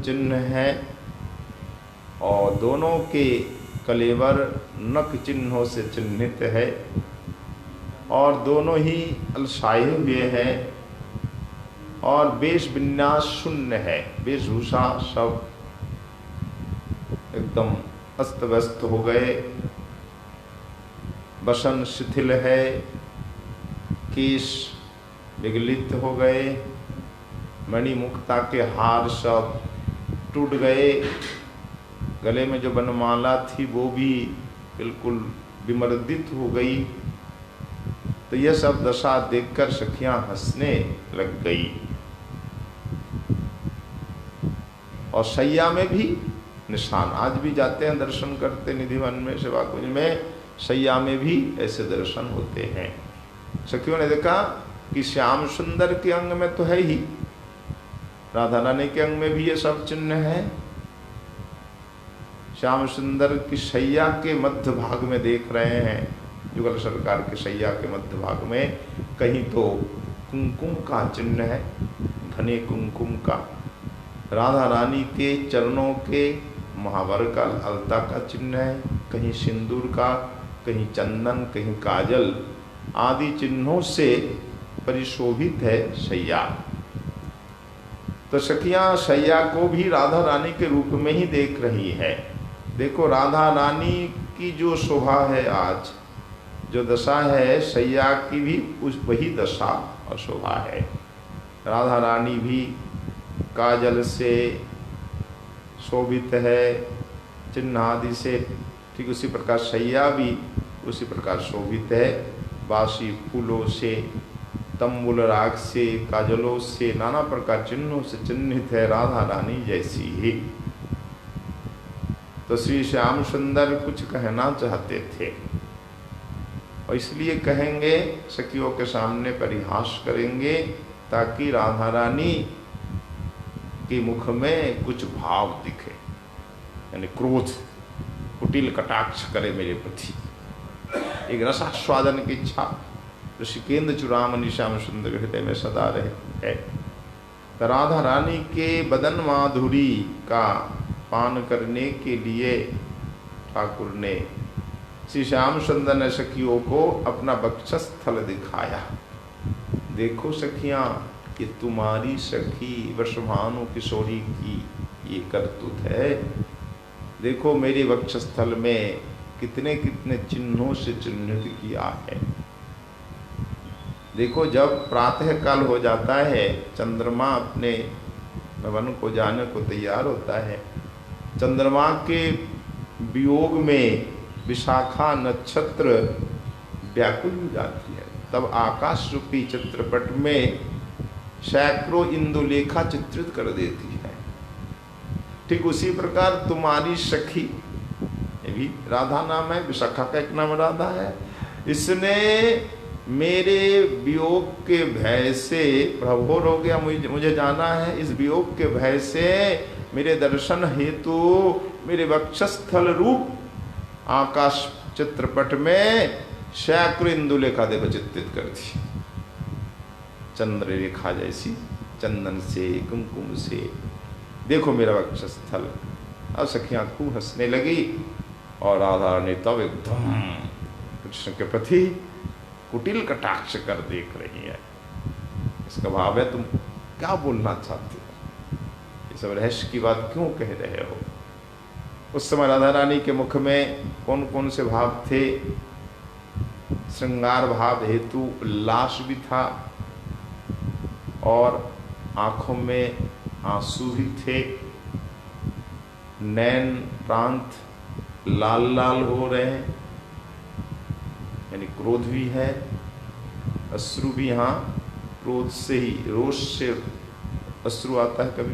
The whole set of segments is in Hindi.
चिन्ह है और दोनों के कलेवर नख चिन्हों से चिन्हित है और दोनों ही अलसाए हुए हैं और वेश विन्यास शून्य है। वेशभूषा सब एकदम अस्त व्यस्त हो गए, वसन शिथिल है, केश विगलित हो गए, मणिमुक्ता के हार सब टूट गए, गले में जो वनमाला थी वो भी बिल्कुल विमर्दित हो गई। तो यह सब दशा देखकर सखियां हंसने लग गई और शैया में भी निशान, आज भी जाते हैं दर्शन करते निधिवन में, सेवा कुंज में, शैया में भी ऐसे दर्शन होते हैं। सखियों ने देखा कि श्याम सुंदर के अंग में तो है ही, राधा रानी के अंग में भी ये सब चिन्ह है। श्याम सुंदर की शैया के मध्य भाग में देख रहे हैं, युगल सरकार के शैया के मध्य भाग में कहीं तो कुमकुम का चिन्ह है, घने कुमकुम का, राधा रानी के चरणों के महावर का अलता का चिन्ह है, कहीं सिंदूर का, कहीं चंदन, कहीं काजल आदि चिन्हों से परिशोभित है शैया। तो सखियां शैया को भी राधा रानी के रूप में ही देख रही है। देखो राधा रानी की जो शोभा है, आज जो दशा है, शैया की भी वही दशा और शोभा है। राधा रानी भी काजल से शोभित है, चिन्ह आदि से, ठीक उसी प्रकार शैया भी उसी प्रकार शोभित है। बासी फूलों से, तंबुल राग से, काजलों से, नाना प्रकार चिन्हों से चिन्हित है राधा रानी जैसी ही। तो श्री श्याम सुंदर कुछ कहना चाहते थे और इसलिए कहेंगे, सखियों के सामने परिहास करेंगे ताकि राधा रानी के मुख में कुछ भाव दिखे, यानी क्रोध, कुटिल कटाक्ष करे मेरे प्रति, एक रसास्वादन की इच्छा ऋषिकेंद्र चुरामणि श्याम सुंदर हृदय में सदा रहे है। तो राधा रानी के बदन माधुरी का पान करने के लिए ठाकुर ने, श्री श्याम सुंदर ने सखियों को अपना वक्षस्थल दिखाया। देखो सखियां, ये तुम्हारी सखी वृषभानु किशोरी की ये करतूत है। देखो मेरे वक्षस्थल में कितने कितने चिन्हों से चिन्हित किया है। देखो जब प्रातः काल हो जाता है, चंद्रमा अपने भवन को जाने को तैयार होता है, चंद्रमा के वियोग में विशाखा नक्षत्र व्याकुल हो जाती है, तब आकाश रूपी चित्रपट में सैकड़ों इंदुलेखा चित्रित कर देती है। ठीक उसी प्रकार तुम्हारी सखी, ये भी राधा नाम है, विशाखा का एक नाम राधा है, इसने मेरे वियोग के भय से, प्रभोर हो गया, मुझे जाना है, इस वियोग के भय से मेरे दर्शन हेतु मेरे वक्षस्थल रूप आकाश चित्रपट में सैकड़ों इंदुलेखा देखो चित्रित कर दी, चंद्ररेखा जैसी, चंदन से, कुमकुम से, देखो मेरा वक्षस्थल। अब सखियां खूब हंसने लगी और राधा ने तब एकदम कृष्ण के प्रति कुटिल कटाक्ष कर देख रही है। इसका भाव है तुम क्या बोलना चाहते हो, ये सब रहस्य की बात क्यों कह रहे हो। उस समय राधा रानी के मुख में कौन कौन से भाव थे। श्रृंगार भाव हेतु उल्लास भी था और आंखों में आंसू भी थे, नैन प्रांत लाल लाल हो रहे हैं, यानी क्रोध भी है, अश्रु भी, यहाँ क्रोध से ही, रोष से अश्रु आता है कभी,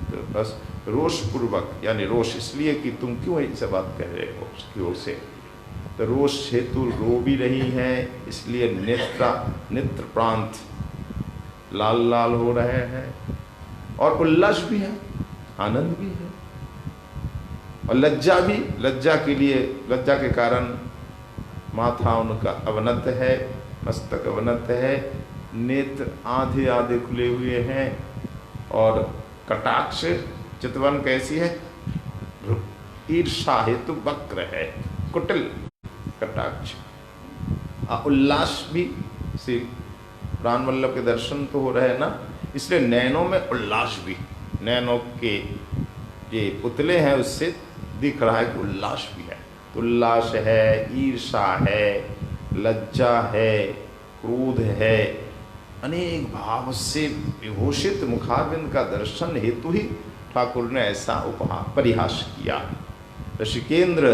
तो बस रोष पूर्वक, यानी रोष इसलिए कि तुम क्यों ऐसे बात कह रहे हो उसकी ओर से, तो रोष हेतु रो भी रही है, इसलिए नेत्र प्रांत लाल लाल हो रहे हैं और उल्लास भी है, आनंद भी है और लज्जा भी, लज्जा के लिए, लज्जा के कारण माथा उनका अवनत है, मस्तक अवनत है, नेत्र आधे आधे खुले हुए हैं और कटाक्ष चितवन कैसी है? ईर्षा हेतु वक्र है, कुटिल कटाक्ष। उल्लास भी, श्री प्राण वल्लभ के दर्शन तो हो रहे हैं ना, इसलिए नैनों में उल्लास भी, नैनों के ये पुतले हैं उससे दिख रहा है कि उल्लास भी है। उल्लास है, ईर्षा है, लज्जा है, क्रोध है, अनेक भाव से विभूषित मुखारविंद का दर्शन हेतु ही ठाकुर ने ऐसा उपहास परिहास किया। ऋषिकेंद्र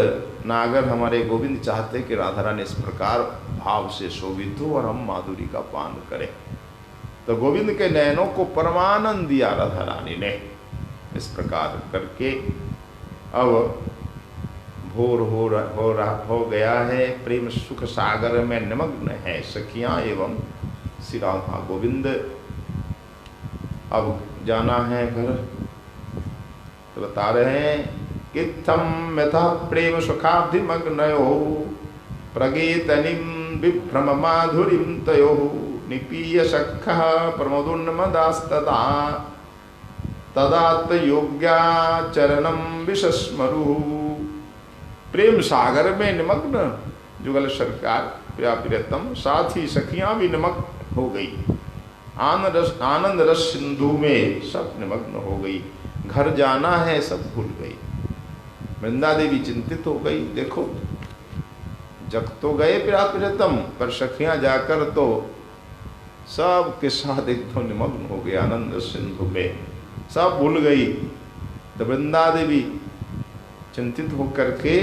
नागर हमारे गोविंद चाहते कि राधा रानी इस प्रकार भाव से शोभित हो और हम माधुरी का पान करें। तो गोविंद के नयनों को परमानंद दिया राधा रानी ने। इस प्रकार करके अब भोर हो गया है, प्रेम सुख सागर में निमग्न है सखियां एवं श्री राधा गोविंद। अब जाना है घर। तो बता रहे हैं इत्थम यथा प्रेम सुखाब्धिमग्नयो प्रगीतनिम विभ्रम माधुरीं तयो निपीय सखः प्रमोदोन्मदास्तदा तदात्त योग्या चरणम विशस्मरु। प्रेम सागर में निमग्न जुगल सरकार प्रियतम, साथ ही सखियां भी निमग्न हो गई। आनंद रस सिंधु में सब निमग्न हो गई। घर जाना है सब भूल गई। वृंदा देवी चिंतित हो गई। देखो जग तो गए प्रियतम, पर सखियां जाकर तो सब के साथ एकदम निमग्न हो गए आनंद सिंधु में, सब भूल गई। तो वृंदा देवी चिंतित होकर के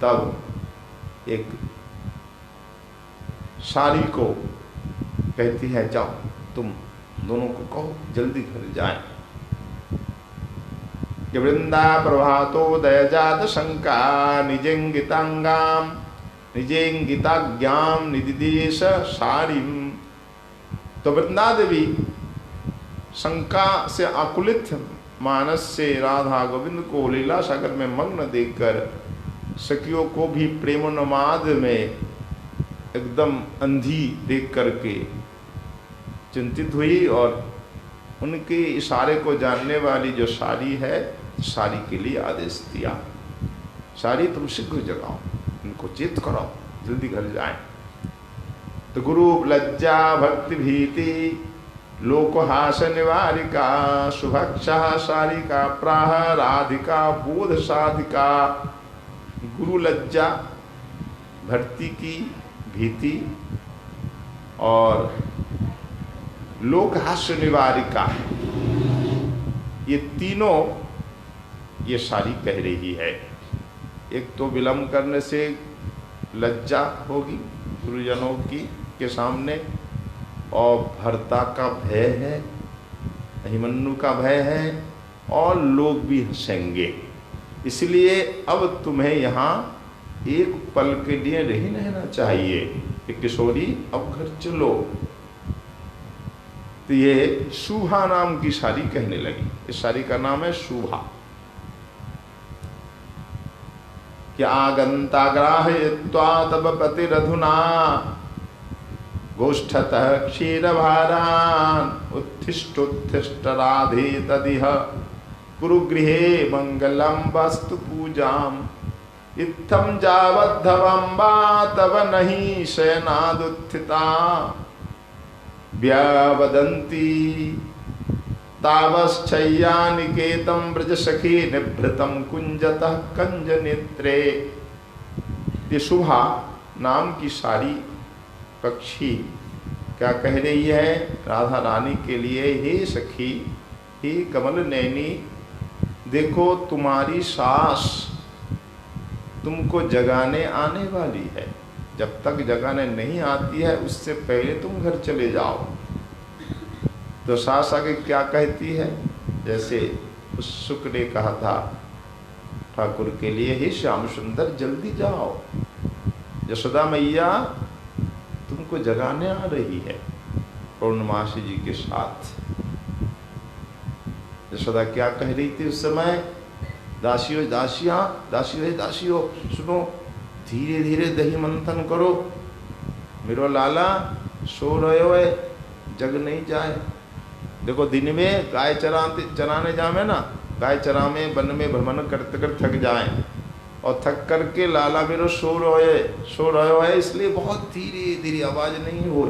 तब एक सारी को कहती है जाओ तुम दोनों को कहो जल्दी घर जाए। कि वृंदा प्रभातो दयजात शंका निजेंगितांगाम निजेंगिताज्ञाम निदिदेश सारिम। तो वृंदा देवी शंका से आकुलित मानस से राधा गोविंद को लीला सागर में मग्न देखकर सखियों को भी प्रेमोन्माद में एकदम अंधी देख करके चिंतित हुई और उनके इशारे को जानने वाली जो सारी है, सारी के लिए आदेश दिया, सारी तुम शीघ्र जगाओ, इनको चेत कराओ, जल्दी घर जाएं। तो गुरु लज्जा भक्ति भीति लोकहास निवारिका शुभक्षा सारिका प्राह राधिका बोध साधिका। गुरु लज्जा, भक्ति की भीति और लोकहास्य निवारिका, ये तीनों ये सारी कह रही है। एक तो विलंब करने से लज्जा होगी गुरुजनों की के सामने, और भर्ता का भय है, अहिमन्यु का भय है, और लोग भी हंसेंगे। इसलिए अब तुम्हें यहाँ एक पल के लिए नहीं रहना चाहिए कि किशोरी अब घर चलो। तो ये शुभा नाम की सारी कहने लगी। इस सारी का नाम है शुभा। क्या आगंताग्राहयित्वा तब पतिरधुना गोष्ठतः क्षीरभारान् उत्थिष्ठोत्थिष्ठ राधे तदिह कुरुगृहे मंगलम वस्तु पूजाम। इत्थम जावद्धवम्बा तव नहीं शयनादुत्थिता व्यावदन्ति तावश्चय्यानिकेतं ब्रजसखी निभृतं कुंजतः कंज नेत्रे। ये शुभा नाम की सारी पक्षी क्या कह रही है राधा रानी के लिए, हे सखी, हे कमल नैनी, देखो तुम्हारी सास तुमको जगाने आने वाली है। जब तक जगाने नहीं आती है उससे पहले तुम घर चले जाओ। तो सास आगे क्या कहती है, जैसे उस शुक ने कहा था ठाकुर के लिए, हे श्याम सुंदर जल्दी जाओ, यशोदा मैया तुमको जगाने आ रही है पूर्णमासी जी के साथ। यशोदा क्या कह रही थी उस समय, दासियों दासियां दासियों दासियों सुनो, धीरे धीरे दही मंथन करो, मेरो लाला सो रहे हो, जग नहीं जाए। देखो दिन में गाय चराने जावे ना गाय चरा में वन में भ्रमण करते कर थक जाएं और थक करके लाला मेरो सो रहे है, इसलिए बहुत धीरे धीरे आवाज नहीं हो।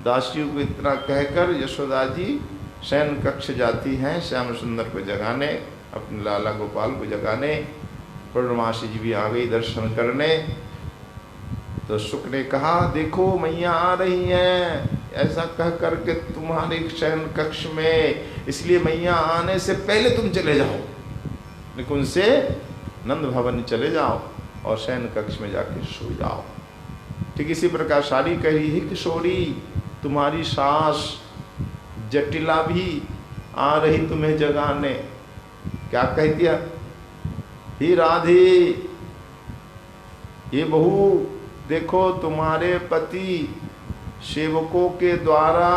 दासियों को इतना कहकर यशोदा जी शयन कक्ष जाती हैं श्याम सुंदर को जगाने, अपने लाला गोपाल को जगाने। पूर्णमासी जी भी आ गई दर्शन करने। तो शुक ने कहा देखो मैया आ रही हैं, ऐसा कह करके तुम्हारे शयन कक्ष में, इसलिए मैया आने से पहले तुम चले जाओ, निकुंज से नंद भवन चले जाओ और शयन कक्ष में जाके सो जाओ। ठीक इसी प्रकार सारी कह रही है किशोरी तुम्हारी सास जटिला भी आ रही तुम्हें जगाने। क्या कहती है? ही राधे, ये बहू देखो तुम्हारे पति सेवकों के द्वारा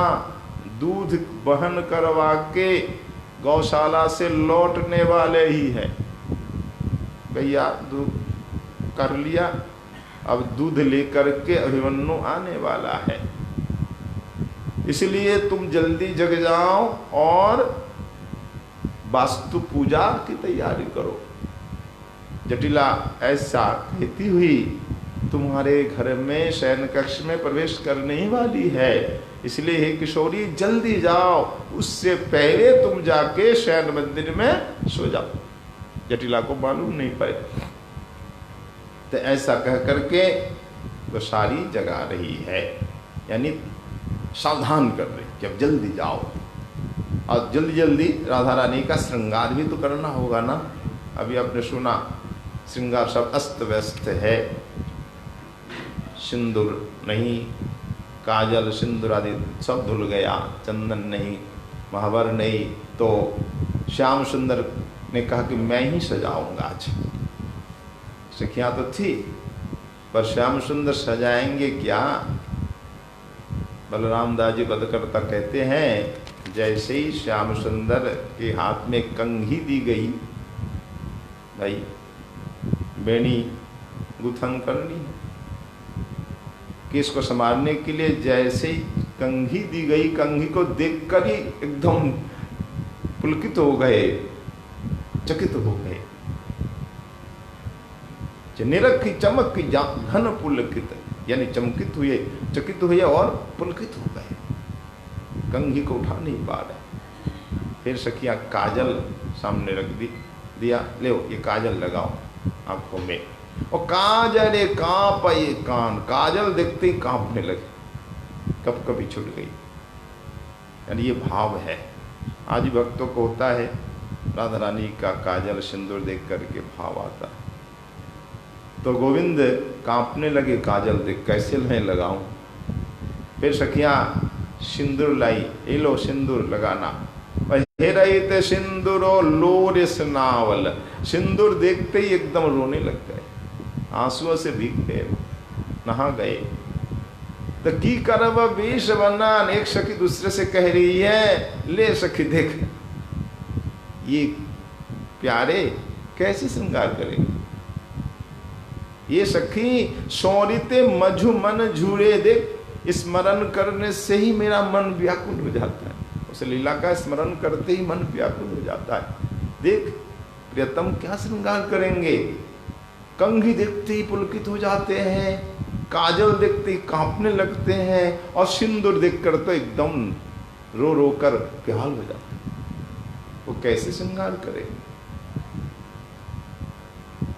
दूध वहन करवा के गौशाला से लौटने वाले ही हैं। भैया दूध कर लिया, अब दूध लेकर के अभिमन्यु आने वाला है, इसलिए तुम जल्दी जग जाओ और वास्तु पूजा की तैयारी करो। जटिला ऐसा कहती हुई तुम्हारे घर में शयन कक्ष में प्रवेश करने ही वाली है, इसलिए हे किशोरी जल्दी जाओ, उससे पहले तुम जाके शयन मंदिर में सो जाओ। जटिला को मालूम नहीं पड़े, तो ऐसा कह करके वो सारी जगा रही है, यानी सावधान कर रही कि अब जल्दी जाओ। और जल्दी जल्दी राधा रानी का श्रृंगार भी तो करना होगा ना। अभी आपने सुना श्रृंगार सब अस्त व्यस्त है, सिंदूर नहीं, काजल सिंदूर आदि सब धुल गया, चंदन नहीं, महावर नहीं। तो श्याम सुंदर ने कहा कि मैं ही सजाऊंगा आज। सखियां तो थी पर श्याम सुंदर सजाएंगे क्या? बलराम दास जी बदकर्ता कहते हैं जैसे ही श्याम सुंदर के हाथ में कंघी दी गई, भाई बेणी गुथन करनी, केस को संभालने के लिए जैसे ही कंघी दी गई, कंघी को देखकर ही एकदम पुलकित हो गए, चकित हो गए। निरख की चमक की घन पुलकित, यानी चमकित हुए, चकित हुए और पुलकित हो गए, कंघी को उठा नहीं पा रहे। फिर सखियां काजल सामने रख दिया, ले ये काजल लगाओ आंखों में, और काजल कांप ये कान, काजल देखते ही कांपने लगे, कब कभी छूट गई। यानी ये भाव है, आज भक्तों को होता है, राधा रानी का काजल सिंदूर देख करके भाव आता है। तो गोविंद कांपने लगे, काजल देख कैसे मैं लगाऊं। फिर सखियां सिंदूर लाई, ये लो सिंदूर लगाना। रहित सिंदूरो लोर स्नावल, सिंदूर देखते ही एकदम रोने लग गए, आंसुओं से भीग गए, नहा गए। तो की करब वेश बना, एक सखी दूसरे से कह रही है, ले सखी देख ये प्यारे कैसे श्रृंगार करेंगे। ये सखी सौरिते मधु मन झूरे, देख स्मरण करने से ही मेरा मन व्याकुल हो जाता है। उस लीला का स्मरण करते ही मन व्याकुल हो जाता है। देख प्रियतम क्या श्रृंगार करेंगे, कंघी देखते ही पुलकित हो जाते हैं, काजल देखते ही कांपने लगते हैं, और सिंदूर देखकर तो एकदम रो रो कर बेहाल हो जाते हैं। वो कैसे श्रृंगार करेंगे।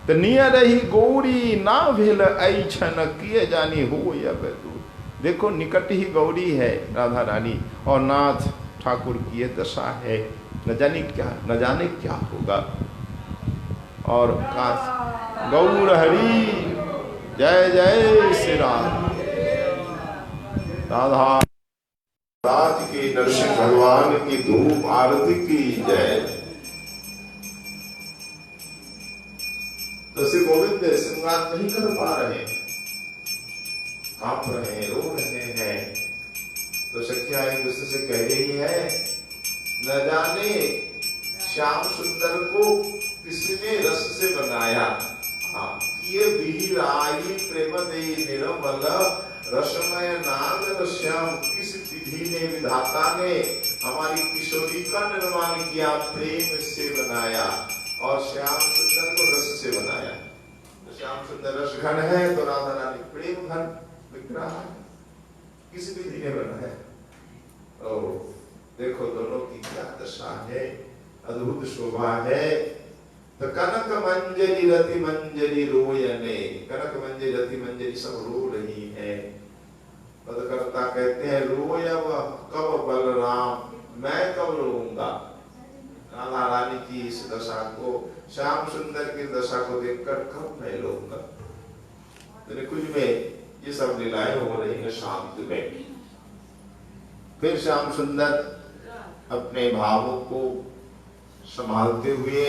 तो नियर ही गौरी ना भेल ऐछन किए जानी हो या दूर। देखो निकट ही गौरी है राधा रानी, और नाथ ठाकुर की ये दशा है, न जाने क्या होगा। और गौर हरि जय जय श्री राम। राधा रात की नरसिंह भगवान की धूप आरती की जय। तो श्री गोविंद श्रृंगार नहीं कर पा रहे, कांप रहे हैं, रो रहे हैं। तो सखिया एक दूसरे से कह रही है, न जाने श्याम सुंदर को किसने रस से बनाया। हाँ, ये बिहिराई प्रेम दे निर्मल रसमय नाग श्याम, किस विधि ने विधाता ने हमारी किशोरी का निर्माण किया, प्रेम से बनाया, और श्याम सुंदर को रस से बनाया। तो श्याम सुंदर रस घन है, तो राधा रानी प्रेम घन विग्रह है, किस विधि ने बना है। ओ देखो दोनों की क्या दशा है, अद्भुत शोभा है। तो कनक मंजरी रति मंजरी रोयने, कनक मंजरी रति मंजरी सब रो रही है। पदकर्ता कहते हैं रोया कब बलराम, मैं कब रोऊंगा। राधा रानी की इस दशा को, श्याम सुंदर की दशा को देखकर कब मैं रोऊंगा। कुछ में ये सब लीलाएं हो रही है शांत में। फिर श्याम सुंदर अपने भावों को संभालते हुए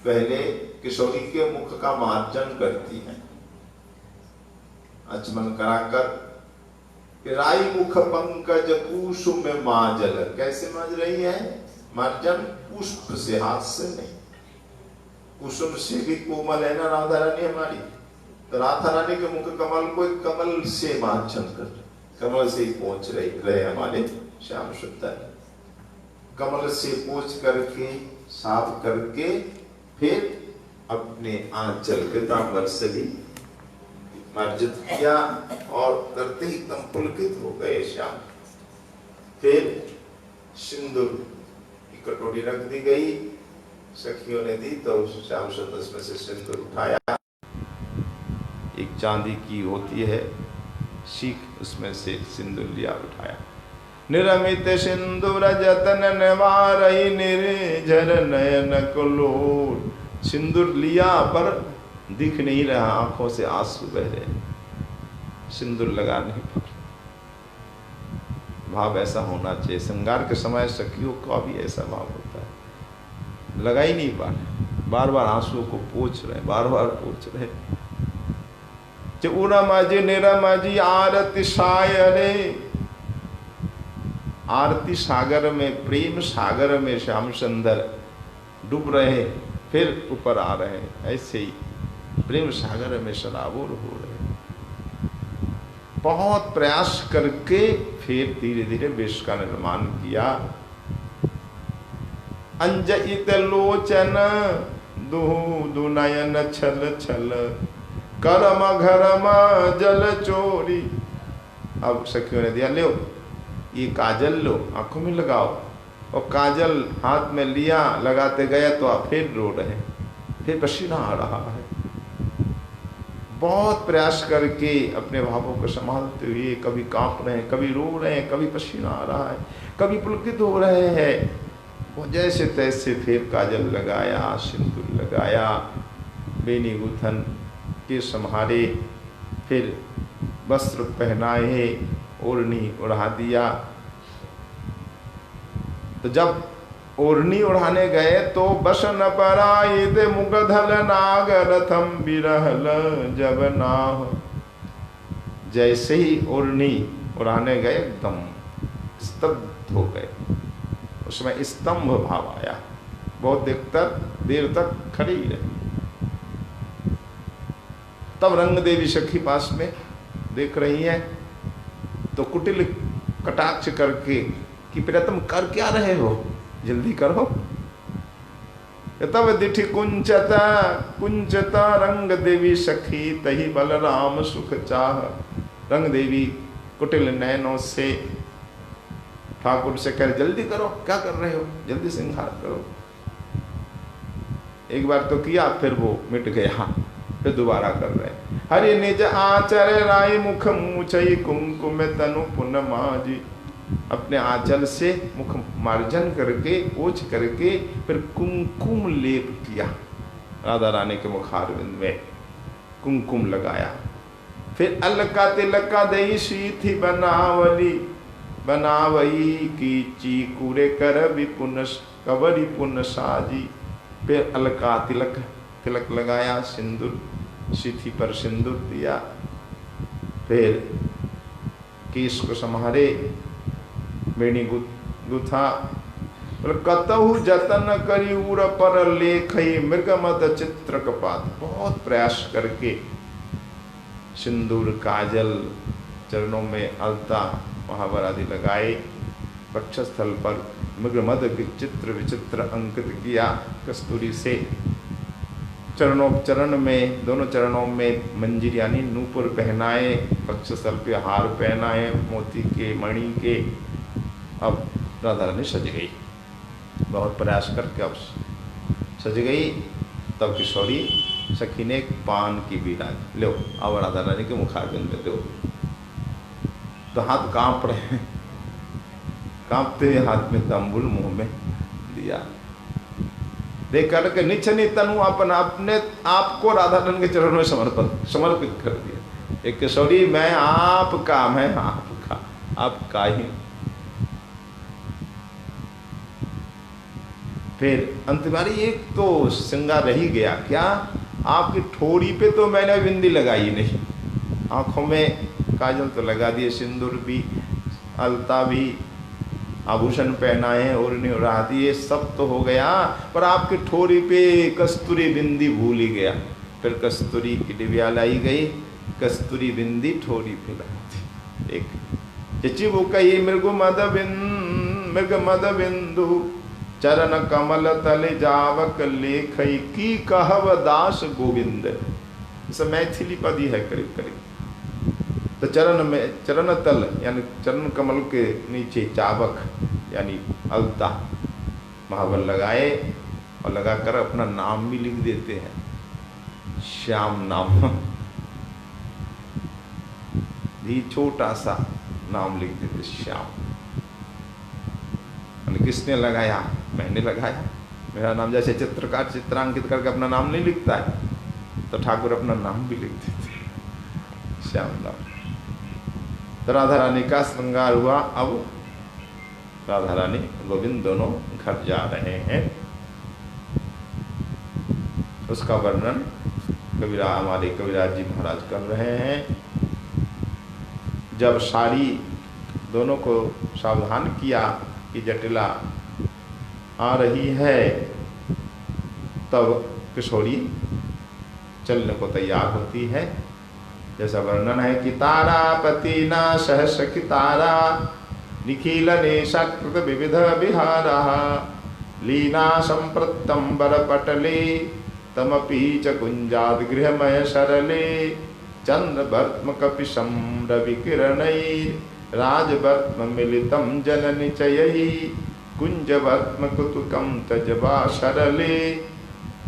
पहले किशोरी के मुख का मार्जन करती हैं, आचमन कराकर। राई मुख पंकज कुसुम माजल, कैसे माज रही है मार्जन? पुष्प से, हाथ से नहीं। कुसुम से भी कोमल है ना राधा रानी हमारी, तो राधा रानी के मुख कमल को कमल से मार्जन कर, कमल से ही पहुंच रहे हमारे श्याम सुंदर। कमल से पोंछ करके साफ करके फिर अपने आंचल पीतांबर से भी मार्जित किया, और करते ही एकदम पुलकित हो गए श्याम। फिर सिंदूर की कटोरी रख दी गई, सखियों ने दी, तो श्याम सुंदर उसमें से सिंदूर उठाया। एक चांदी की होती है सीख, उसमें से सिंदूर लिया, उठाया। निरमित सिंदूर जतन निवारहि निर्झर नयन कलोल। सिंदूर लिया पर दिख नहीं रहा, आंखों से आंसू बह रहे, सिंदूर लगा नहीं पा। भाव ऐसा होना चाहिए। श्रृंगार के समय सखियों का भी ऐसा भाव होता है, लगा ही नहीं पा रहे, बार बार आंसुओं को पोंछ रहे, बार बार पोंछ रहे। उरमज निरमजी आरती सायरे, आरती सागर में, प्रेम सागर में श्याम सुंदर डूब रहे, फिर ऊपर आ रहे हैं। ऐसे ही प्रेम सागर में सराबोर हो रहे, बहुत प्रयास करके फिर धीरे धीरे विश्व का निर्माण किया। अंजित लोचन दुहु दुनयन छल छल, करम घरम जल चोरी। अब सखियों ने दिया, लो ये काजल लो, आंखों में लगाओ। और काजल हाथ में लिया, लगाते गए तो आप फिर रो रहे, फिर पसीना आ रहा है। बहुत प्रयास करके अपने भावों को संभालते हुए, कभी कांप रहे हैं, कभी रो रहे हैं, कभी पसीना आ रहा है, कभी पुलकित हो रहे हैं। वो जैसे तैसे फिर काजल लगाया, सिंदूर लगाया, बेनी गुथन के संहारे, फिर वस्त्र पहनाए, ओढ़नी ओढ़ा दिया। तो जब ओढ़नी उड़ाने गए तो बसन परायिद मुगधल नाग रथम बिरहल जब नाह। जैसे ही ओढ़नी उड़ाने गए एकदम स्तब्ध हो गए, उसमें स्तंभ भाव आया। बहुत देर तक खड़ी रही। तब रंग देवी सखी पास में देख रही है, तो कुटिल कटाक्ष करके कि प्रियतम कर क्या रहे हो, जल्दी करो। तब दिठी कुंचता कुंचता रंग देवी सखी, तही बलराम सुख चाह। रंग देवी कुटिल नयनों से ठाकुर से कह, जल्दी करो, क्या कर रहे हो, जल्दी श्रृंगार करो। एक बार तो किया, फिर वो मिट गया, फिर दोबारा कर रहे। हरि निज आचर राय मुख मूछई, कुमकुम तनु पुन माजी। अपने आंचल से मुख मार्जन करके, पोंछ करके, फिर कुमकुम लेप किया। राधा रानी के मुखारविंद में कुमकुम लगाया। फिर अलका तिलका दई शीथी बनावली, बनावई की चीकुरे कर विपुन कवरी पुन साजी। फिर अलका तिलक लगाया, सिंदूर शीथी पर सिंदूर दिया। फिर केश को संहारे, बेणी गुथा। कतहु जतन करी उर पर लेखई, मृगमद चित्र कपात। बहुत प्रयास करके सिंदूर, काजल, चरणों में अलता, महावर आदि लगाए। वक्षस्थल पर मृगमद चित्र विचित्र अंकित किया कस्तूरी से। चरणों में, दोनों चरणों में मंजीर यानी नूपुर पहनाए, वक्षस्थल पे हार पहनाए मोती के मणि के। अब राधा रानी सज गई, बहुत प्रयास करके अब सज गई। तब किशोरी सखी ने एक पान की बीड़ा लो, अब राधा रानी के मुखारबिंद में दो। तो हाथ कांप रहे हैं, कांपते हुए हाथ में तंबुल मुंह में दिया। देख करके निचनी तनु अपने आपको राधा रानी के चरणों में समर्पित कर दिया। एक किशोरी मैं आपका, मैं आपका ही। फिर अंतमारी एक तो श्रृंगार रह ही गया, क्या आपकी ठोड़ी पे तो मैंने बिंदी लगाई नहीं, आंखों में काजल तो लगा दिए, सिंदूर भी, अलता भी, आभूषण पहनाए, ओढ़नी उड़ा दिए, सब तो हो गया, पर आपकी ठोड़ी पे कस्तूरी बिंदी भूल ही गया। फिर कस्तूरी की डिबिया लाई गई, कस्तूरी बिंदी ठोड़ी पे लगा दी। एक चिची वो कही मृग मद बिंदु चरण कमल तले जावक लेखई की कहव दास गोविंद। इसे मैथिली पद ही है करीब करीब। तो चरण तल यानी चरण कमल के नीचे चावक यानी अलता महावर लगाए, और लगाकर अपना नाम भी लिख देते हैं, श्याम नाम भी छोटा सा नाम लिख देते श्याम। किसने लगाया? मैंने लगाया। मेरा नाम जैसे चित्रकार चित्रांकित करके अपना नाम नहीं लिखता है, तो ठाकुर अपना नाम भी लिख देते श्याम नाम। तो राधा रानी का श्रृंगार हुआ। अब राधा रानी गोविंद दोनों घर जा रहे हैं। उसका वर्णन हमारे कविराज जी महाराज कर रहे हैं। जब साड़ी दोनों को सावधान किया कि जटिला आ रही है, तब किशोरी चलने को तैयार होती है। जैसा वर्णन है कि तारा पति न सहस की तारा निखिल नेशकृत विविध विहारा लीना संप्रतंबर पटले तमपि च कुंजाद गृहमय सरले चंद्रवर्त्म कपिशं रविकिरणैः राजवर्त्म मिलितं जननिचयैः कुंजवर्त्म कुतुकं त्यजवा सरले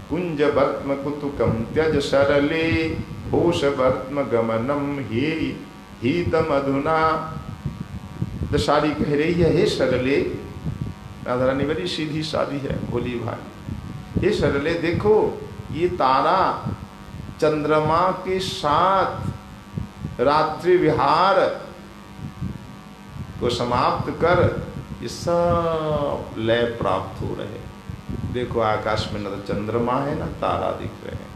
कुंजवर्त्म कुतुकं त्यज सरले घोषवर्त्म गमनम हीतमधुना। दशारी कह रही है, हे सरले, राधा रानी बड़ी सीधी सादी है, भोली भाई। हे सरले, देखो ये तारा चंद्रमा के साथ रात्रि विहार को समाप्त कर ये सब लय प्राप्त हो रहे। देखो आकाश में न तो चंद्रमा है न तारा दिख रहे हैं,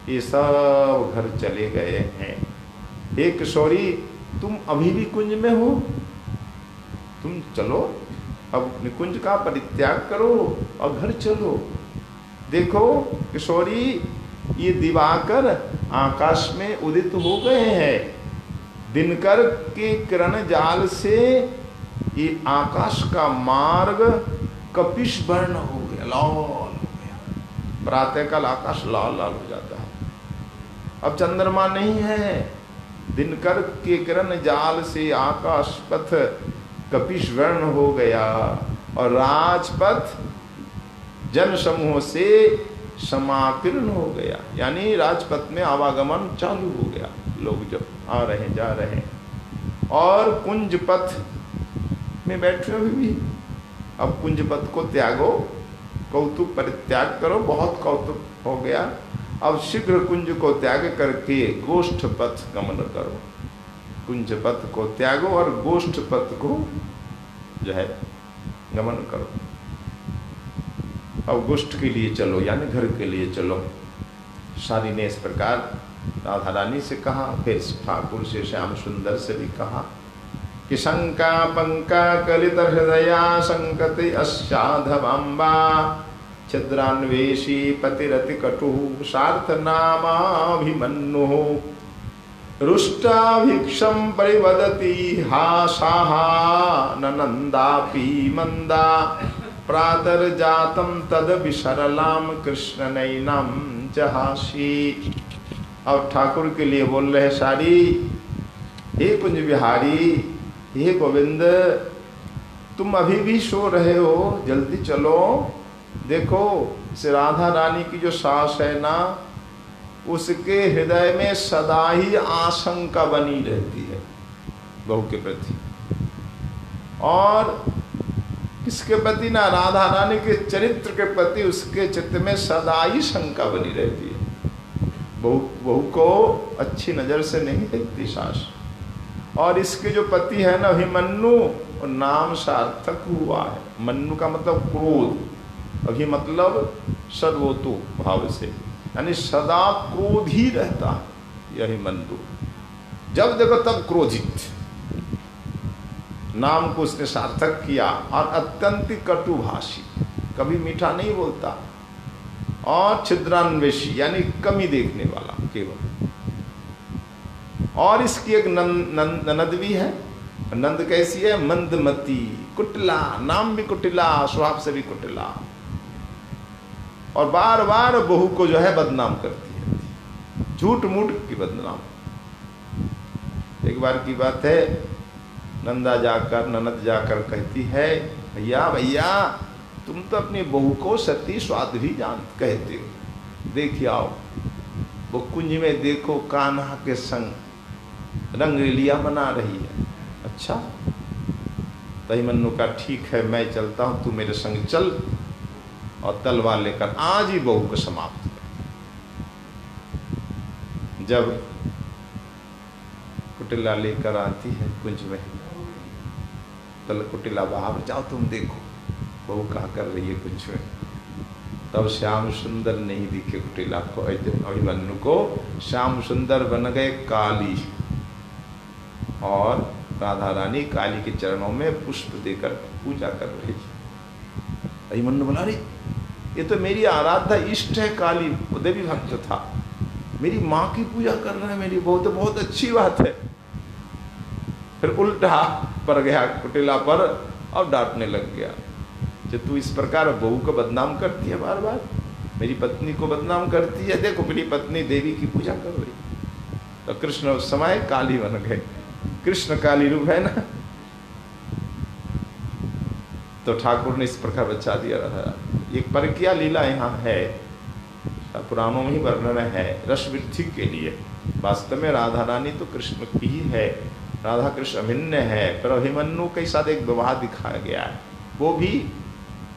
ये सब घर चले गए हैं। हे किशोरी, तुम अभी भी कुंज में हो, तुम चलो अब निकुंज का परित्याग करो और घर चलो। देखो किशोरी, ये दिवाकर आकाश में उदित हो गए हैं। दिनकर के किरण जाल से ये आकाश का मार्ग कपिश वर्ण हो गया, लाल हो गया। प्रातःकाल आकाश लाल लाल हो जाता है। अब चंद्रमा नहीं है, दिनकर के किरण जाल से आकाश पथ कपिश वर्ण हो गया और राजपथ जन समूह से समाकीर्ण हो गया, यानी राजपथ में आवागमन चालू हो गया, लोग जब आ रहे हैं जा रहे हैं। और कुंज पथ में बैठे अभी भी। अब कुंज पथ को त्यागो, कौतुक परित्याग करो, बहुत कौतुक हो गया। अब शीघ्र कुंज को त्याग करके गोष्ठ पथ गमन करो। कुंज पथ को त्यागो और गोष्ठ पथ को जो है गमन करो। अब गोष्ठ के लिए चलो, यानी घर के लिए चलो। सारी ने इस प्रकार राधा रानी से कहा, फिर ठाकुर से श्याम सुंदर से भी कहा कि शंका पंका कलित हृदया संकति अस्याधवाम्बा छिद्रान्वेषी पतिरति कटु सार्थ नामाभिमन्यु रुष्टाभिक्षम परिवदति हा साहा ननंदापि मंदा प्रातर्जातम तद विसरलाम कृष्ण नैनम जहासी। अब ठाकुर के लिए बोल रहे सारी, हे कुंज बिहारी, हे गोविंद, तुम अभी भी सो रहे हो, जल्दी चलो। देखो से राधा रानी की जो सास है ना, उसके हृदय में सदा ही आशंका बनी रहती है बहू के प्रति। और किसके प्रति ना, राधा रानी के चरित्र के प्रति उसके चित्त में सदा ही शंका बनी रहती है। बहू को अच्छी नजर से नहीं देखती सास। और इसके जो पति है ना अभिमन्यु, नाम सार्थक हुआ है। मन्नु का मतलब क्रोध, अभी मतलब सर्वोतु भाव से, यानी सदा क्रोध ही रहता है यही मन्नु। जब देखो तब क्रोधित। नाम को उसने सार्थक किया। और अत्यंत कटुभाषी, कभी मीठा नहीं बोलता। और छिद्रान्वेषी यानी कमी देखने वाला केवल। और इसकी एक ननद भी है। नंद कैसी है? मंदमती, कुटिला, नाम भी कुटिला, स्वभाव से भी कुटिला। और बार बार बहू को जो है बदनाम करती है, झूठ मूठ की बदनाम। एक बार की बात है, ननद जाकर कहती है, भैया भैया तुम तो अपनी बहू को सती स्वाद भी कहते हो। देखिए आओ, वो कुंज में देखो कान्हा के संग रंगलीला मना रही है। अच्छा, तहिमन्यु का ठीक है, मैं चलता हूं, तू मेरे संग चल और तलवार लेकर आज ही बहू को समाप्त कर। जब कुटिला लेकर आती है कुंज में, तल कुटिला बाहर, जाओ तुम देखो बहू क्या कर रही है कुंज में। तब श्याम सुंदर नहीं दिखे कुटिला को, अभिमन्यु को। श्याम सुंदर बन गए काली। और राधा रानी काली के चरणों में पुष्प देकर पूजा कर रही है। अभिमन्यु बोला, अरे ये तो मेरी आराध्या इष्ट है काली, वो देवी भक्त था, मेरी माँ की पूजा कर रहा है मेरी बहू, तो बहुत अच्छी बात है। फिर उल्टा पड़ गया कुटिला पर और डांटने लग गया, जो तू इस प्रकार बहू को बदनाम करती है, बार बार मेरी पत्नी को बदनाम करती है। देखो मेरी पत्नी देवी की पूजा कर रही। तो कृष्ण उस समय काली बन गए। कृष्ण काली रूप है ना। तो ठाकुर ने इस प्रकार बचा दिया रहा। एक परकिया लीला यहाँ है, पुराणों में ही वर्णन है रस वृद्धि के लिए। वास्तव में राधा रानी तो कृष्ण की ही है, राधा कृष्ण अभिन्न है। पर अभिमन्यु के साथ एक विवाह दिखाया गया है, वो भी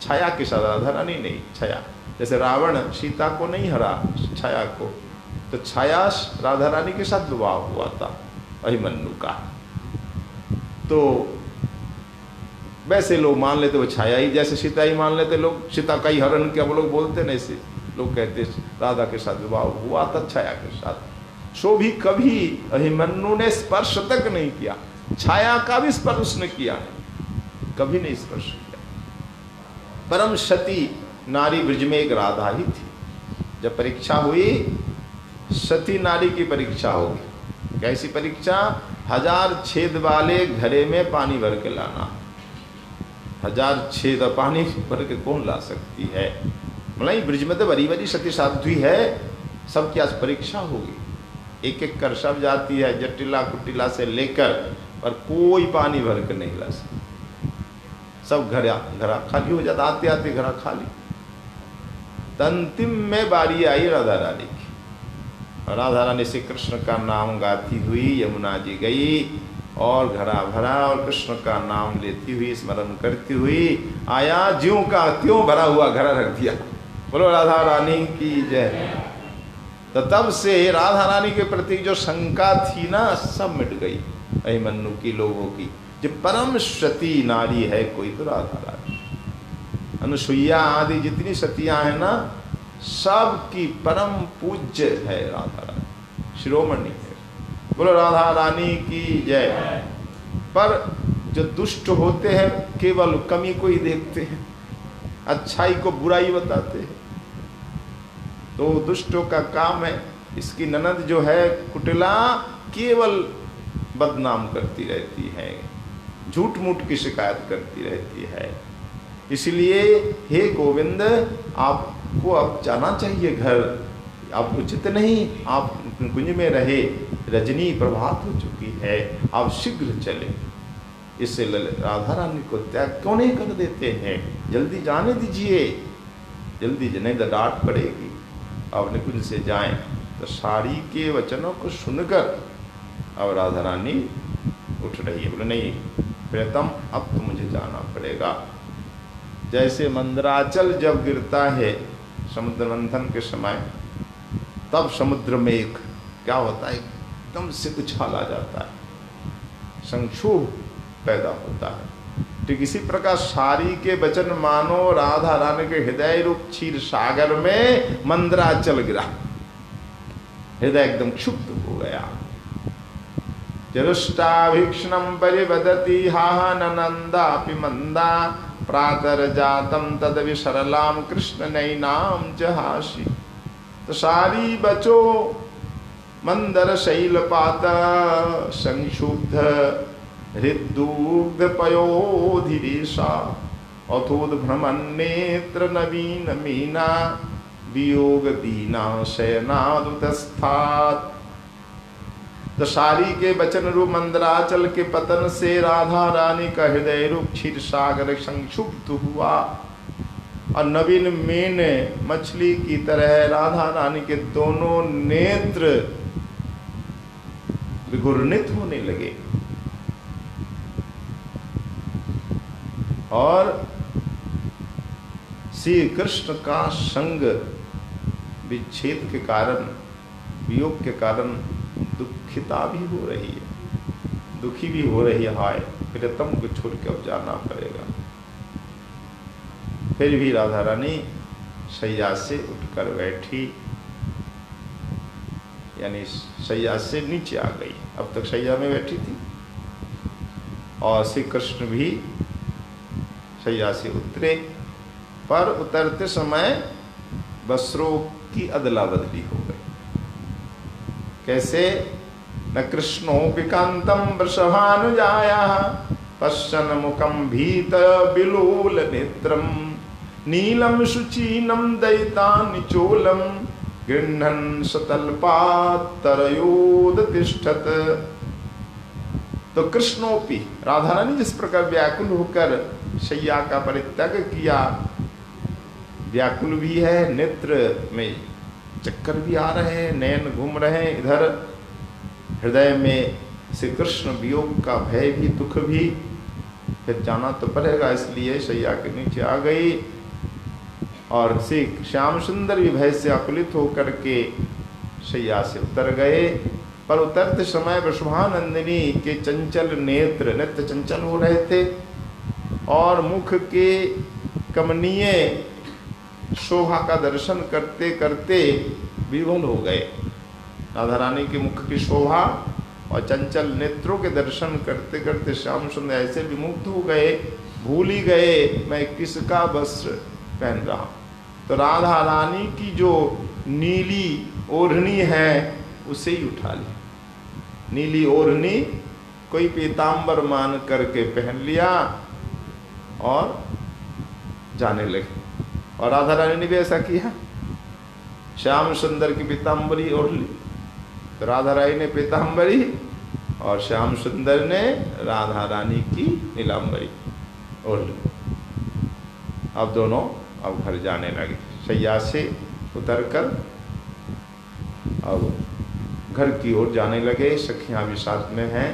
छाया के साथ, राधा रानी नहीं, छाया। जैसे रावण सीता को नहीं हरा, छाया को, तो छाया राधा रानी के साथ विवाह हुआ था अभिमन्यु का। तो वैसे लोग मान लेते वो छाया ही, जैसे सीता ही मान लेते लोग, सीता का ही हरण किया वो लोग बोलते नहीं, ऐसे लोग कहते राधा के साथ विवाह हुआ था छाया के साथ। सो भी कभी अभिमन्यु ने स्पर्श तक नहीं किया, छाया का भी स्पर्श उसने किया नहीं, कभी नहीं स्पर्श किया। परम सती नारी ब्रज में एक राधा ही थी। जब परीक्षा हुई, सती नारी की परीक्षा होगी। कैसी परीक्षा? 1000 छेद वाले घड़े में पानी भर के लाना। 1000 छेद पानी भर के कौन ला सकती है? मतलब ब्रज में तो बड़ी बड़ी सती साध्वी है, सबकी आज परीक्षा होगी। एक एक कर सब जाती है, जटिला कुटिला से लेकर, पर कोई पानी भर के नहीं ला सकती। सब घड़ा खाली हो जाता, आते आते घड़ा खाली। अंतिम में बारी आई राधा रानी की। राधा रानी से कृष्ण का नाम गाती हुई यमुना जी गई और घड़ा भरा और कृष्ण का नाम लेती हुई, स्मरण करती हुई आया, ज्यों का त्यों भरा हुआ घड़ा रख दिया। बोलो राधा रानी की जय। तो तब से राधा रानी के प्रति जो शंका थी ना, सब मिट गई अभिमन्यु की, लोगों की। जो परम सती नारी है कोई तो राधा रानी। अनुसुईया आदि जितनी सतियां हैं ना, सबकी परम पूज्य है राधा रानी, शिरोमणि है। बोलो राधा रानी की जय। पर जो दुष्ट होते हैं केवल कमी को ही देखते हैं, अच्छाई को बुराई बताते हैं। तो दुष्टों का काम है इसकी ननद जो है कुटिला केवल बदनाम करती रहती है, झूठ मूठ की शिकायत करती रहती है। इसलिए हे गोविंद, आपको अब जाना चाहिए घर, आप उचित नहीं आप कुंज में रहे, रजनी प्रभात हो चुकी है, आप शीघ्र चले। इससे राधा रानी को त्याग क्यों नहीं कर देते हैं? जल्दी जाने दीजिए, जल्दी नहीं तो डांट पड़ेगी। अब निकुंज से जाएं। तो सारी के वचनों को सुनकर अब राधा रानी उठ रही है, बोले नहीं प्रियतम अब तो मुझे जाना पड़ेगा। जैसे मंदराचल जब गिरता है समुद्र मंथन के समय, तब समुद्र में एक क्या होता है, एकदम से उछाल आ जाता है, संक्षोभ पैदा होता है। ठीक इसी प्रकार सारी के वचन मानो राधा रानी के हृदय रूप क्षीर सागर में मंदराचल गिरा, हृदय एकदम क्षुब्ध हो गया। जरुष्टाभीक्षणं परिवदति हा नंदापि मंदा, प्रातर जातम तद विसरलाम कृष्ण नैनाम जहासी। तो सारी बचो मंदर शैलपात, संक्षुब्ध हृदुग्ध पयोधिरेशा, अथोद्भ्रमन् नेत्र नवीन मीना, वियोग दीना शयनादुतस्थात्। तो सारी के वचन रूप मंदराचल के पतन से राधा रानी का हृदय रूप क्षीर सागर संक्षुब्ध हुआ, और नवीन मीन मछली की तरह राधा रानी के दोनों नेत्र विघुर्णित होने लगे। और श्री कृष्ण का संग विच्छेद के कारण, वियोग के कारण दुखिता भी हो रही है, दुखी भी हो रही है। हाय प्रियतम को छोड़ के अब जाना पड़ेगा। फिर भी राधा रानी शैया से उठकर बैठी, यानी शैया से नीचे आ गई। अब तक शैया में बैठी थी, और श्री कृष्ण भी शैया से उतरे, पर उतरते समय वस्त्रों की अदला बदली हो गई। कैसे? न कृष्णोऽपि कान्तं वृषभानुजायाः, पश्यन् मुखं भीत विलोल नेत्रं, नीलं शुचीनं दयितानिचोलं, गृह्णन् सतल्पात् तरयोदतिष्ठत्। तो कृष्णोपि, राधा रानी जिस प्रकार व्याकुल होकर शैया का परित्याग किया, व्याकुल भी है, नेत्र में चक्कर भी आ रहे हैं, नयन घूम रहे हैं, इधर हृदय में श्री कृष्ण वियोग का भय भी, दुख भी। फिर जाना तो पड़ेगा, इसलिए शैया के नीचे आ गई। और श्री श्याम सुंदर भी भय से आकुलित होकर के शैया से उतर गए। पर उतरते समय वृषभानंदिनी के चंचल नेत्र नित्य चंचल हो रहे थे, और मुख के कमनीय शोभा का दर्शन करते करते विभोल हो गए। राधा रानी के मुख की शोभा और चंचल नेत्रों के दर्शन करते करते श्याम सुंदर ऐसे विमुग्ध हो गए, भूल ही गए मैं किसका वस्त्र पहन रहा। तो राधा रानी की जो नीली ओढ़नी है उसे ही उठा ली। नीली ओढ़नी कोई पीताम्बर मान करके पहन लिया और जाने लगे। और राधा रानी ने भी ऐसा किया, श्याम सुंदर की पीताम्बरी ओढ़ ली। तो राधा रानी ने पीताम्बरी और श्याम सुंदर ने राधा रानी की नीलांबरी ओढ़ ली। अब दोनों अब घर जाने लगे, शैया से उतरकर अब घर की ओर जाने लगे। सखियां भी साथ में हैं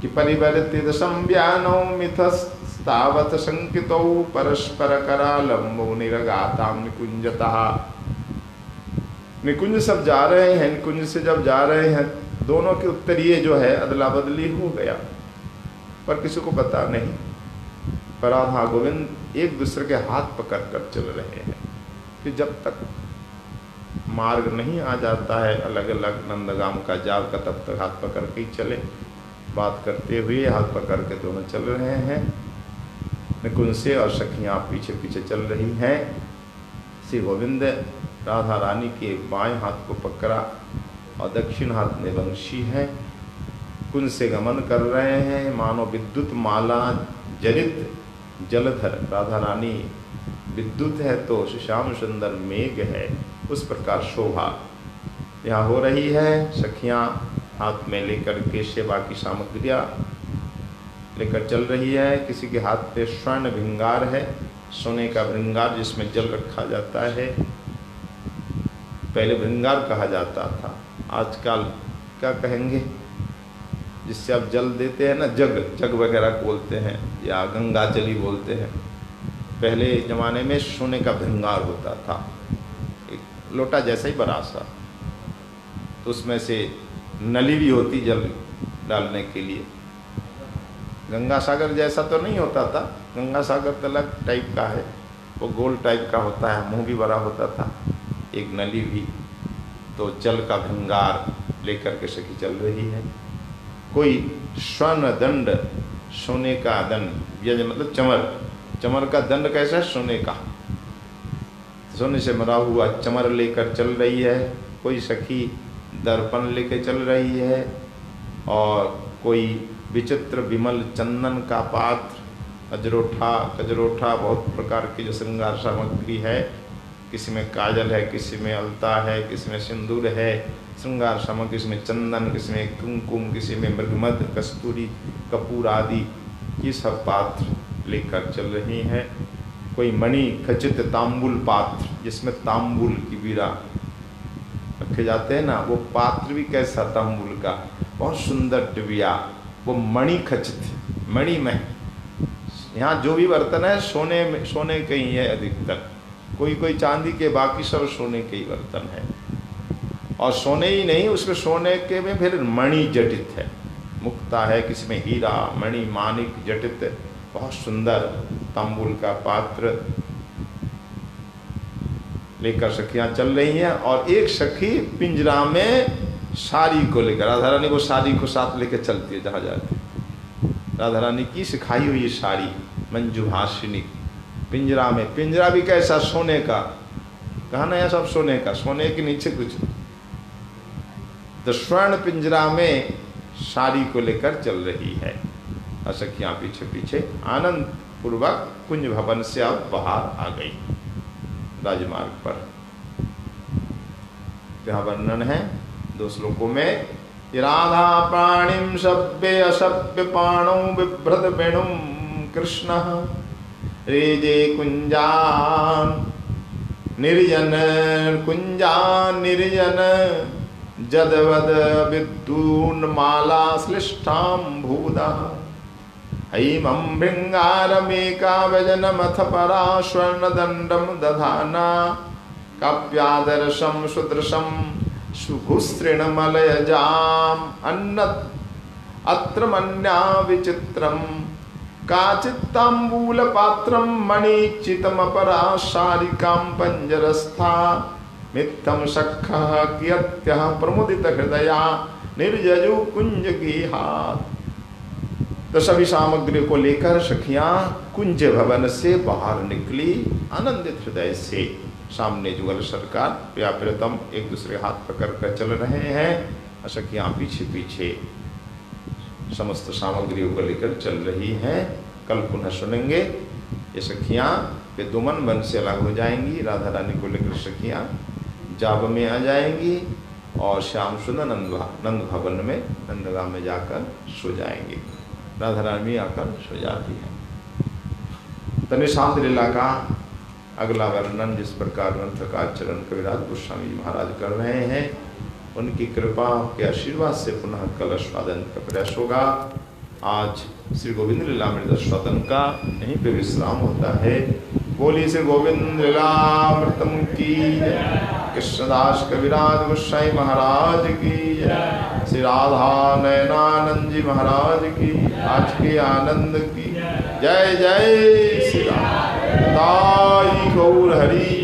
कि परिवर्तित संव्यानौ मिथस्तावत संकितौ परस्पर करालंबो निरगाताम निकुंजतः। निकुंज सब जा रहे हैं, निकुंज से जब जा रहे हैं दोनों के उत्तरीय जो है अदला बदली हो गया, पर किसी को पता नहीं। पर राधा गोविंद एक दूसरे के हाथ पकड़ कर चल रहे हैं कि जब तक मार्ग नहीं आ जाता है अलग अलग नंदगाम का जाल का, तब तक हाथ पकड़ के ही चले। बात करते हुए हाथ पकड़ के दोनों चल रहे हैं। निकुंज से और सखियां पीछे पीछे चल रही हैं। श्री गोविंद राधा रानी के बाएं हाथ को पकड़ा और दक्षिण हाथ में बंशी है। कुंज से गमन कर रहे हैं, मानो विद्युत माला जरित जलधर। राधा रानी विद्युत है तो श्याम सुंदर मेघ है, उस प्रकार शोभा यहाँ हो रही है। सखियाँ हाथ में लेकर के सेवा की सामग्रियाँ लेकर चल रही है। किसी के हाथ पे स्वर्ण भृंगार है, सोने का भृंगार जिसमें जल रखा जाता है। पहले भृंगार कहा जाता था, आजकल क्या कहेंगे, जिससे आप जल देते हैं ना, जग वगैरह बोलते हैं या गंगा जली बोलते हैं। पहले ज़माने में सोने का भृंगार होता था, एक लोटा जैसा ही बड़ा सा, तो उसमें से नली भी होती जल डालने के लिए। गंगा सागर जैसा तो नहीं होता था, गंगा सागर तो अलग टाइप का है, वो गोल टाइप का होता है, मुंह भी बड़ा होता था, एक नली भी। तो जल का भृंगार लेकर के सखी चल रही है। कोई स्वर्ण दंड, सोने का दंड, यह मतलब चमर का दंड कैसा है, सोने का, सोने से मरा हुआ चमर लेकर चल रही है। कोई सखी दर्पण लेकर चल रही है, और कोई विचित्र विमल चंदन का पात्र, कजरोठा बहुत प्रकार की जो श्रृंगार सामग्री है, किसी में काजल है, किसी में अलता है, किसी में सिंदूर है, श्रृंगार सामग्री, किसी में चंदन, किसी में कुमकुम, किसी में मृगमद, कस्तूरी, कपूर आदि, ये सब पात्र लेकर चल रही हैं। कोई मणि खचित तांबुल पात्र, जिसमें तांबुल की बीड़ा रखे जाते हैं ना, वो पात्र भी कैसा तांबुल का, बहुत सुंदर डिबिया, वो मणि खचित, मणि में। यहाँ जो भी बर्तन है सोने के ही है अधिकतर, कोई चांदी के, बाकी सब सोने के ही बर्तन है। और सोने ही नहीं, उसमें सोने के में फिर मणि जटित है, मुक्ता है, किसी में हीरा, मणि, माणिक जटित, बहुत सुंदर तांबुल का पात्र लेकर सखियाँ चल रही हैं। और एक सखी पिंजरा में साड़ी को लेकर, राधा रानी को साड़ी को साथ लेकर चलती है जहाँ जाती है। राधा रानी की सिखाई हुई साड़ी मंजुभाषिनी, पिंजरा में, पिंजरा भी कैसा, सोने का, कहा ना, यह सब सोने का, सोने के नीचे कुछ, तो स्वर्ण पिंजरा में साड़ी को लेकर चल रही है। और सखियाँ पीछे पीछे आनंद पूर्वक कुंज भवन से अब बाहर आ गई राजमार्ग पर। यहाँ वर्णन है 2 श्लोकों में, राधा प्राणिम सभ्य असभ्य पाणौ बिभ्रत वेणुम कृष्ण रेजे कुंजान निर्जन जदवद विद्यून माला श्लिष्ठाम भूदा हैमं भृंगारमेका व्यजनमथ परा स्वर्णदंडम दधाना काव्यादर्शम सुदृशम शुभुस्तृणमलयजाम अत्र मन्या विचित्रम काचित्ताम्बूलपात्रं मणिचितमपरा शारिकां पंजरस्था मित्थं सखः कियत्यः प्रमुदित हृदया निर्जजु कुंज गीहात्। तो सभी सामग्री को लेकर सखियां कुंज भवन से बाहर निकली आनंदित हृदय से। सामने जुगल सरकार प्रियतम एक दूसरे हाथ पकड़ कर चल रहे हैं, सखियां पीछे पीछे समस्त सामग्रियों को लेकर चल रही हैं। कल पुनः सुनेंगे ये सखियां विद्युमन वन से अलग हो जाएंगी, राधा रानी को लेकर सखियां जाब में आ जाएंगी और श्याम सुंदर नंद भवन में नंदगांव में जाकर सो जाएंगी। राधा रानी आकर सो जाती है। तो निशांत लीला का अगला वर्णन जिस प्रकार ग्रंथकार चरण कविराज गोस्वामी जी महाराज कर रहे हैं, उनकी कृपा के आशीर्वाद से पुनः कल स्वादन का प्रयास होगा। आज श्री गोविंद लीलामृत स्वादन का यहीं पे विश्राम होता है। बोली श्री गोविंद लीलामृतम की, कृष्णदास कविराज गोस्वामी महाराज की, श्री राधा नयनानंद जी महाराज की, आज के आनंद की जय जय श्री राम। गौर हरि।